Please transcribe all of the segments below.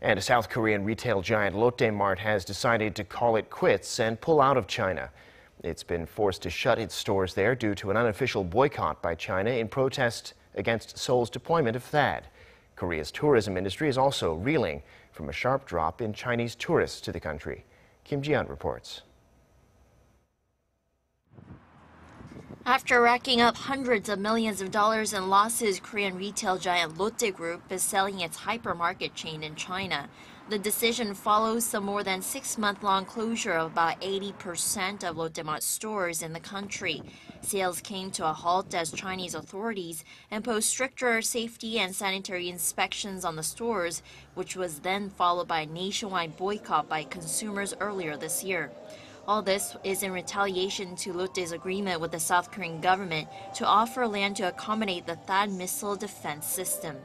And a South Korean retail giant Lotte Mart has decided to call it quits and pull out of China. It's been forced to shut its stores there due to an unofficial boycott by China in protest against Seoul's deployment of THAAD. Korea's tourism industry is also reeling from a sharp drop in Chinese tourists to the country. Kim Ji-yeon reports. After racking up hundreds of millions of dollars in losses, Korean retail giant Lotte Group is selling its hypermarket chain in China. The decision follows the more than 6-month-long closure of about 80% of Lotte Mart stores in the country. Sales came to a halt as Chinese authorities imposed stricter safety and sanitary inspections on the stores, which was then followed by a nationwide boycott by consumers earlier this year. All this is in retaliation to Lotte's agreement with the South Korean government to offer land to accommodate the THAAD missile defense system.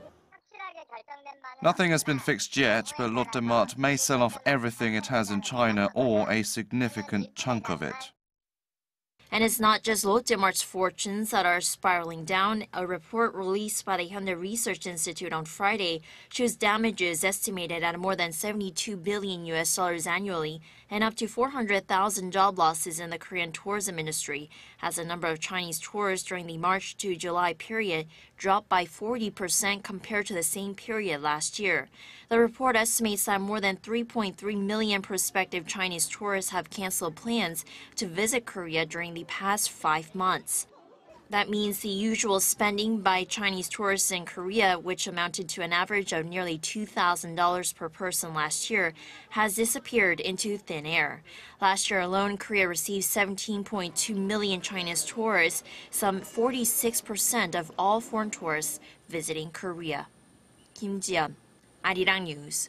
Nothing has been fixed yet, but Lotte Mart may sell off everything it has in China or a significant chunk of it. And it's not just Lotte Mart's fortunes that are spiraling down. A report released by the Hyundai Research Institute on Friday shows damages estimated at more than $72 billion annually and up to 400,000 job losses in the Korean tourism industry, as the number of Chinese tourists during the March to July period dropped by 40% compared to the same period last year. The report estimates that more than 3.3 million prospective Chinese tourists have canceled plans to visit Korea during the past 5 months. That means the usual spending by Chinese tourists in Korea, which amounted to an average of nearly $2,000 per person last year, has disappeared into thin air. Last year alone, Korea received 17.2 million Chinese tourists, some 46% of all foreign tourists visiting Korea. Kim Ji-yeon, Arirang News.